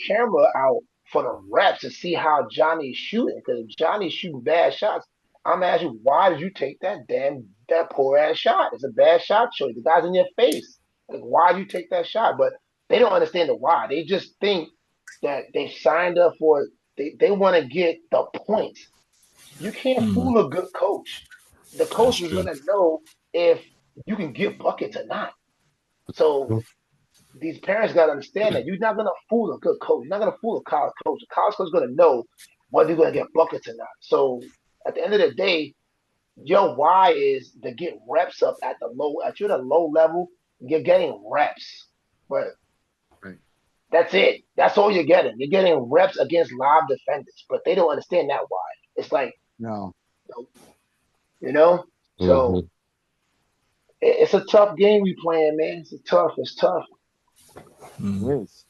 camera out for the reps to see how Johnny's shooting. Because if Johnny's shooting bad shots, I'm asking, why did you take that poor ass shot? It's a bad shot choice. The guy's in your face. Like, why did you take that shot? But they don't understand the why. They just think that they signed up for it. They want to get the points. You can't fool a good coach. The
That's
coach is
true.
gonna know if you can get buckets or not. So these parents got to understand that you're not going to fool a good coach. You're not going to fool a college coach. A college coach is going to know whether you're going to get buckets or not. So at the end of the day, your why is to get reps up at you're at a low level, you're getting reps. But
Right.
that's it. That's all you're getting. You're getting reps against live defenders, but they don't understand that why. It's like,
No.
you know?
Mm-hmm.
So it's a tough game we playing, man. It's tough.
It is.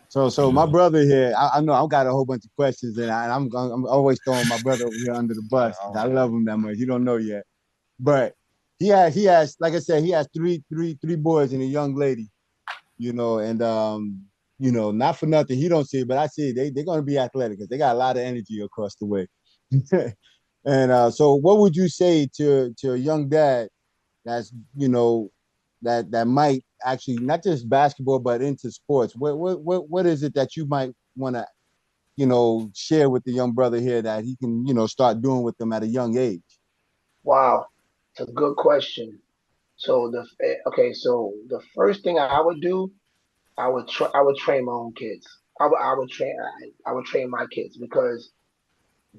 So my brother here, I know I've got a whole bunch of questions, and I'm always throwing my brother over here under the bus. I love him that much. You don't know yet, but he has like I said, he has three boys and a young lady. And not for nothing, he don't see it, but I see it. They're gonna be athletic because they got a lot of energy across the way. And so, what would you say to a young dad that's that might actually not just basketball but into sports? What is it that you might want to share with the young brother here that he can start doing with them at a young age?
Wow, it's a good question. So the first thing I would do, I would train my own kids. I would train my kids because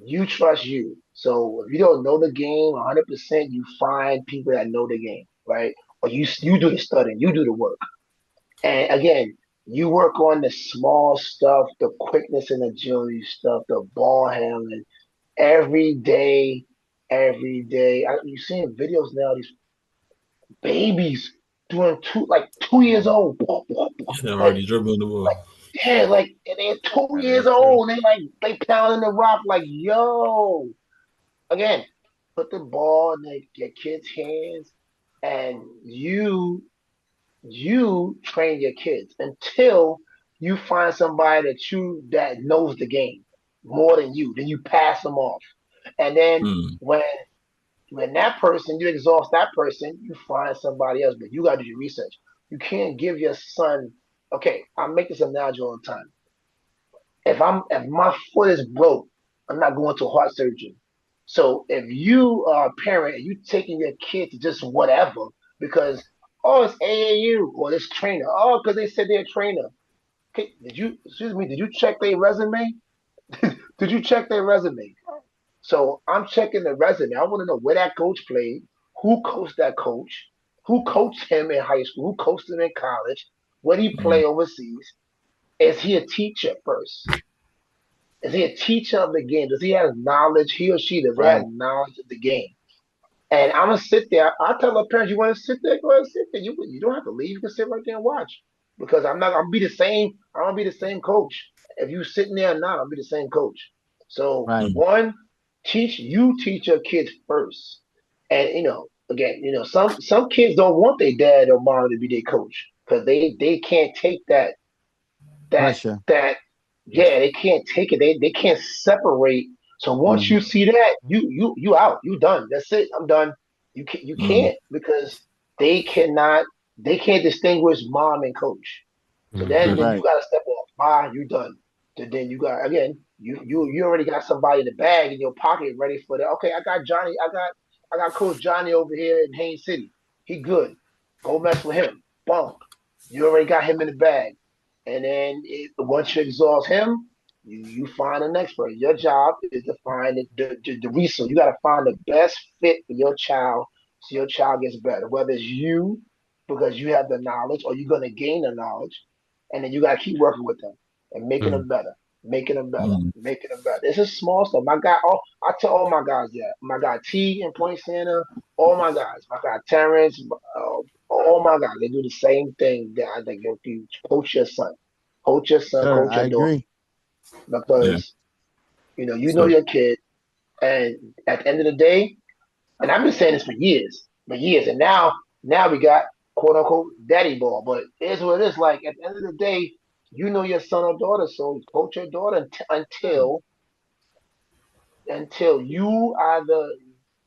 you trust you. So if you don't know the game 100%, you find people that know the game, right? Or you do the studying, you do the work. And again, you work on the small stuff, the quickness and agility stuff, the ball handling every day, every day. You seeing videos now, these babies doing 2 years old.
Yeah, they're
Like,
already dribbling the ball.
like, yeah, like and they're two
That
years
is true.
old. They pounding the rock like, yo. Again, put the ball in your kids' hands and you train your kids until you find somebody that knows the game more than you. Then you pass them off. And then
Mm,
when that person, you exhaust that person, you find somebody else, but you got to do your research. You can't give your son. Okay, I make this analogy all the time. If my foot is broke, I'm not going to a heart surgeon. So if you are a parent and you taking your kid to just whatever because it's AAU or this trainer, because they said they're a trainer. Okay, did you check their resume? Did you check their resume? So I'm checking the resume. I want to know where that coach played, who coached that coach, who coached him in high school, who coached him in college, where did he
mm,
play overseas? Is he a teacher first? Is he a teacher of the game? Does he have knowledge? He or she does he have
Right.
knowledge of the game? And I'm gonna sit there. I tell the parents, you want to sit there, go ahead and sit there. You don't have to leave. You can sit right there and watch because I'm not. I'm be the same. I'm gonna be the same coach. If you sitting there or not, I'll be the same coach. So
Right.
mm.
one, teach your kids first. And again, some kids don't want their dad or mom to be their coach because they can't take that
Pressure.
that yeah, they can't take it. They can't separate. So once
Mm,
you see that, you out. You done. That's it. I'm done. You
Mm,
can't because they cannot they can't distinguish mom and coach. So then you
right.
gotta step off. Bye, you done. Then you got again, you already got somebody in the bag in your pocket ready for that. Okay, I got Johnny, I got Coach Johnny over here in Haines City. He good. Go mess with him. Bunk. You already got him in the bag. And then once you exhaust him, you find the next person. Your job is to find the resource. You got to find the best fit for your child so your child gets better. Whether it's you because you have the knowledge or you're going to gain the knowledge. And then you got to keep working with them and making them better, making them better,
mm,
making them better. This is small stuff. My guy, I tell all my guys that. My guy T in Point Santa, all my guys. My guy Terrence, all my guys. They do the same thing that I think if you coach your son. Coach your son,
Sir,
coach
I
your daughter,
agree.
yeah.
because you know
So
your kid, and at the end of the day, and I've been saying this for years, and now we got quote unquote daddy ball, but it's what it is. Like at the end of the day, you know your son or daughter, so coach your daughter until you either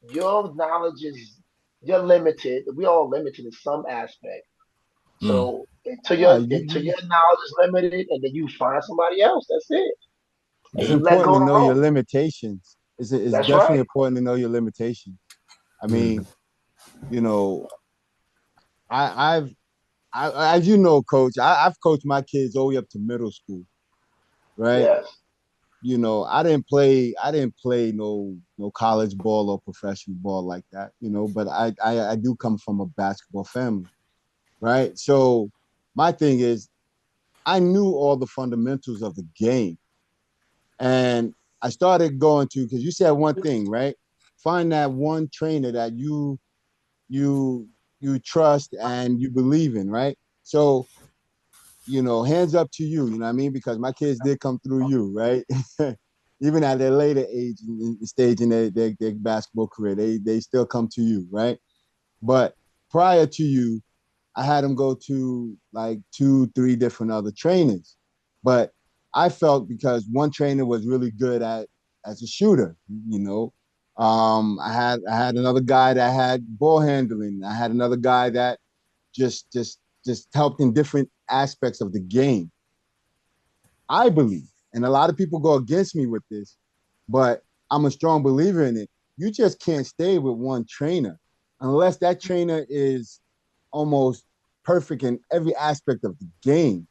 your knowledge is you're limited. We all limited in some aspect.
mm,
So until
Ah,
your knowledge is limited, and then you find somebody else. That's it. And
it's
yeah.
you let
important
go
to
of the
know your
rope.
limitations. It's
That's
definitely
right.
important to know your limitations. I
Mm,
mean, you know, I, I've, as you know, coach, I've coached my kids all the way up to middle school, right?
Yes.
I didn't play no college ball or professional ball like that, but I do come from a basketball family, right? So my thing is I knew all the fundamentals of the game. And I started going to, because you said one thing, right? Find that one trainer that you you trust and you believe in, right? So, hands up to you, you know what I mean? Because my kids did come through you, right? Even at their later age stage in their basketball career, they still come to you, right? But prior to you, I had them go to like two, three different other trainers. But I felt because one trainer was really good at as a shooter, you know. I had another guy that had ball handling. I had another guy that just helped in different aspects of the game. I believe, and a lot of people go against me with this, but I'm a strong believer in it. You just can't stay with one trainer unless that trainer is almost perfect in every aspect of the game.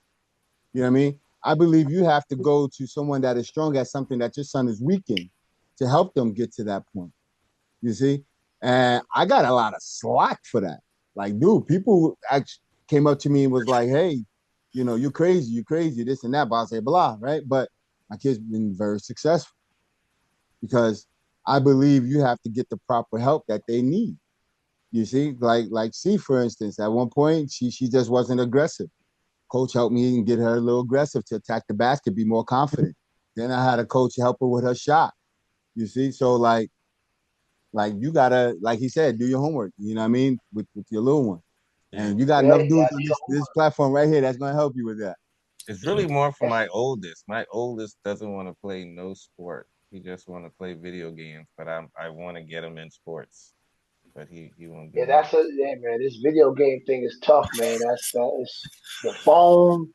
You know what I mean? I believe you have to go to someone that is strong at something that your son is weak in to help them get to that point. You see? And I got a lot of slack for that. Like, dude, people actually came up to me and was like, hey, you crazy, this and that. But I say blah, right? But my kid's been very successful because I believe you have to get the proper help that they need. You see, like C, for instance, at one point she just wasn't aggressive. Coach helped me and get her a little aggressive to attack the basket, be more confident. Then I had a coach help her with her shot. You see, so like you gotta, like he said, do your homework. You know what I mean, with your little one,
Yeah.
and you got
Yeah,
enough
you
dudes
gotta
on
do
this platform right here that's gonna help you with that.
It's
yeah.
really more for
your homework.
my oldest. My oldest doesn't want to play no sport. He just want to play video games, but I want to get him in sports, but he won't
Yeah,
give me.
yeah, man. This video game thing is tough, man. That is the phone,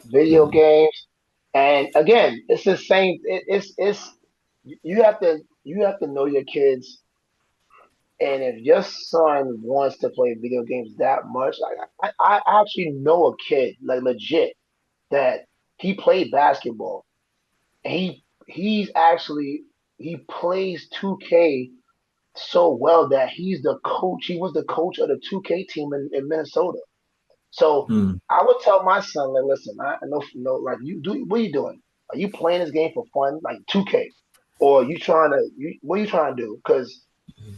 video
Mm,
games, and again, it's the same. It's you have to know your kids, and if your son wants to play video games that much, like I actually know a kid, like legit, that he played basketball, and he plays 2K so well that he's the coach. He was the coach of the 2K team in Minnesota. So
mm,
I would tell my son, like, listen, I know, like you do. What are you doing? Are you playing this game for fun, like 2K, or you trying to? What are you trying to do? Because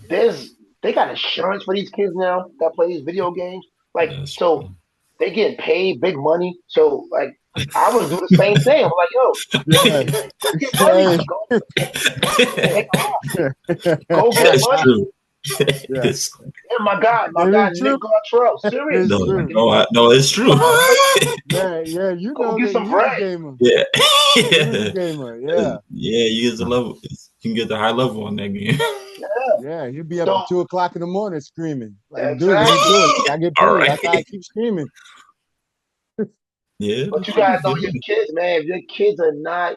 they got insurance for these kids now that play these video games. Like
that's
so, they get paid big money. So like I would do the same thing. I'm like, yo,
Yeah.
go get money. Go take go get
That's
money.
true.
Yeah.
It's,
Yeah, my
It
guy
is
Nick
true.
Gartrell. Serious.
It's
no,
true.
no, it's true.
Yeah, you
Go
know
get
that
some
he's a
bread.
gamer.
Yeah.
He was a
Yeah.
gamer. Yeah.
Yeah, you get the level. You can get the high level on that game.
Yeah.
Yeah. He'd be up
So
at 2 o'clock in the morning screaming. Like, dude, let me
exactly.
do it. I get
All
paid.
right.
That's why I keep screaming.
Yeah,
But
that's
you
true.
gotta know your kids, man. If your kids are not,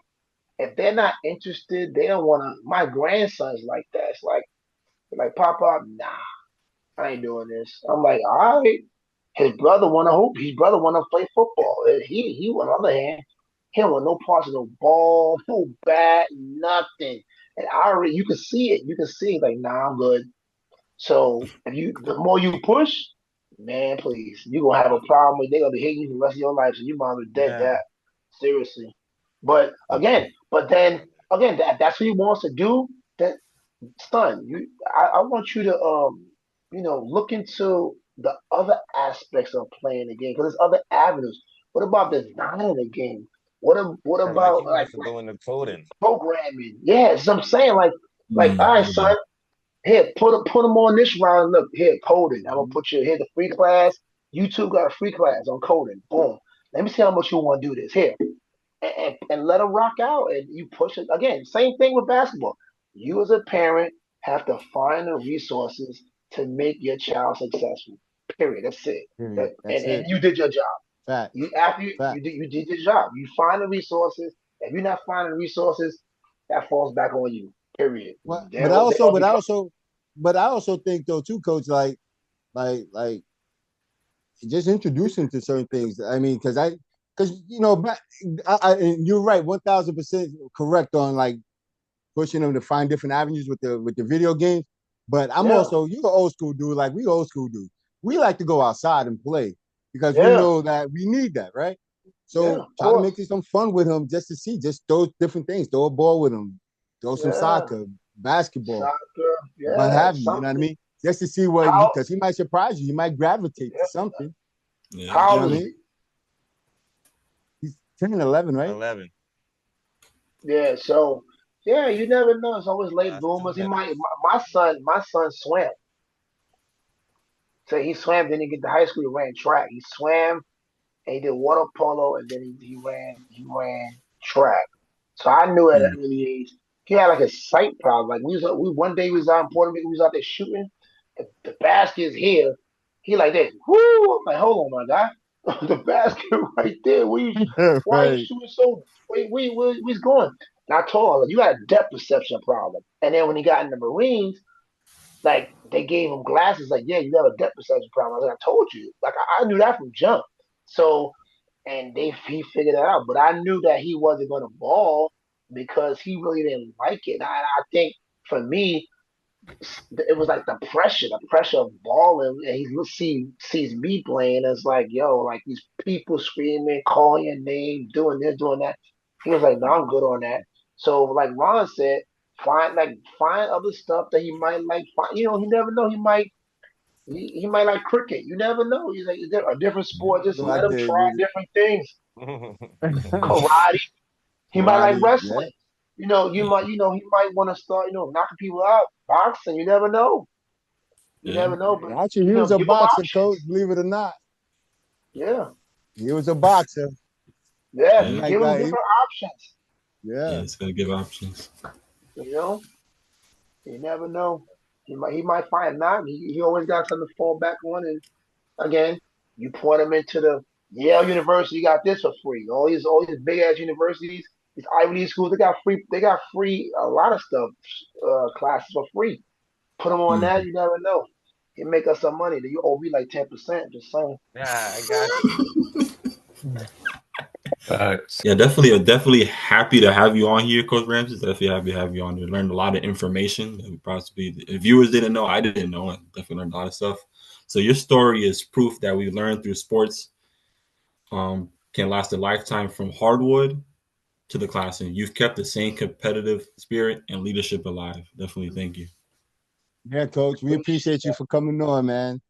if they're not interested, they don't wanna. My grandson's like that. It's like Papa, nah, I ain't doing this. I'm like, all right. His brother wanna hoop. His brother wanna play football. He on the other hand, he don't want no parts of no ball, no bat, nothing. And I already, you can see it. You can see it. Like, nah, I'm good. So the more you push, man, please, you gonna have a problem with. They gonna hate you for the rest of your life. So you might as well dead
Yeah.
that seriously. But again, that's what he wants to do. That son, I want you to look into the other aspects of playing the game because there's other avenues. What about designing the game? What
Or like
about
he wants to go into coding.
programming? Yeah, so I'm saying all right,
Mm,
son, here put them on this round. Look here, coding. I'm gonna put you here the free class. YouTube got a free class on coding. Boom. Let me see how much you want to do this here and let them rock out and you push it again. Same thing with basketball. You as a parent have to find the resources to make your child successful. Period. That's it.
Period. That's
And
it.
you did your job.
Fact.
You after
Fact.
you did your job. You find the resources. If you're not finding resources, that falls back on you. Period.
Well,
They all become
but I also think though too, coach, like just introduce him to certain things. I mean, because and you're right, 1,000% correct on like pushing them to find different avenues with the video games. But I'm
yeah,
also you an old school dude, like we old school dudes. We like to go outside and play because we
yeah,
know that we need that, right?
yeah,
So
of
try to
course.
make it some fun with him just to see, just throw different things, throw a ball with him, throw some
Yeah.
soccer, basketball,
Soccer,
what
yeah,
have you. You know what I
something.
mean? Just to see what
How
because he might surprise you. He might gravitate to
yeah,
something.
yeah,
how
You know
old
what I
is
mean?
he?
He's 10, 11, right?
11.
Yeah, so yeah, you never know. It's always late
Last two
bloomers. He might.
minutes.
My son swam. So he swam. Then he get to high school. He ran track. He swam and he did water polo, and then he ran track. So I knew at an
mm,
early age he had like a sight problem. Like we one day we was out in Puerto Rico. We was out there shooting. The basket is here. He like this. Whoo! I'm like, hold on, my guy. The basket right there. Why are you
Right.
shooting so? Where's going? And I told him, you got a depth perception problem. And then when he got in the Marines, like they gave him glasses. Like, yeah, you have a depth perception problem. I was like, I told you. Like I knew that from jump. So and he figured that out. But I knew that he wasn't going to ball because he really didn't like it. I think for me, it was like the pressure of balling, and sees me playing. It's like, yo, like these people screaming, calling your name, doing this, doing that. He was like, no, I'm good on that. So, like Ron said, find other stuff that he might like. You never know. He might like cricket. You never know. He's like a different sport. Just
Go out
let him
there
try
with
different things.
it.
Karate. He might like
Karate. Yeah.
wrestling. He might want to start, knocking people out. Boxing. You never know. You
yeah,
never know, but
Actually, he was a
give them
boxer, coach,
options.
believe it or not.
Yeah,
He was a boxer.
yeah.
He
yeah,
might
Give them
got he,
different options.
yeah.
yeah.
It's gonna give options.
You know, you never know. He might find out. He always got something to fall back on. And again, you point him into the Yale University. You got this for free. All these big ass universities, these Ivy League schools. They got free a lot of stuff, classes for free. Put them on that.
Mm.
You never know. He make us some money. Then you owe me like 10%. Just saying.
Yeah, I got you.
Facts.
Yeah, definitely happy to have you on here, Coach Ramses. Definitely happy to have you on here. Learned a lot of information that we possibly the viewers didn't know. I didn't know, and definitely learned a lot of stuff. So your story is proof that we learn through sports can last a lifetime from hardwood to the classroom. You've kept the same competitive spirit and leadership alive. Definitely, thank you.
Yeah, coach. We
Appreciate
appreciate you for coming on, man.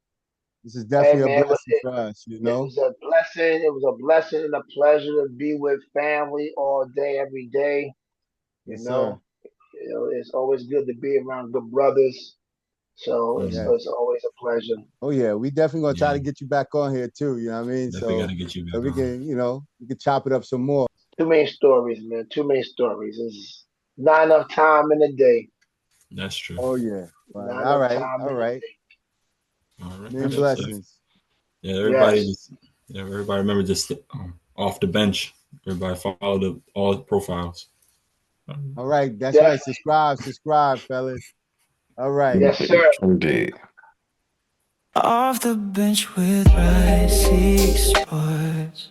This is
Hey
definitely a
man,
blessing for us, you
it
know?
was a blessing. It was a blessing and a pleasure to be with family all day, every day. You
Yes, sir.
know, it's always good to be around good brothers. So
Yeah.
it's always a pleasure.
Oh yeah, we definitely gonna try
Yeah.
to get you back on here too. You know what I mean?
Definitely got
So
to get you
so
back
we
on.
can, we can chop it up some more.
Too many stories, man. Too many stories. It's not enough time in the day.
That's true.
Oh yeah. Right.
Not
All
enough
right.
time
All
in the
right.
day.
All right.
Many
Yeah, so,
blessings.
yeah, everybody
Yes.
just everybody remember just off the bench. Everybody follow all the profiles.
All right. That's right.
Definitely.
Subscribe, fellas. All right.
Yes, sir.
Indeed.
Off the bench with Rising Sports.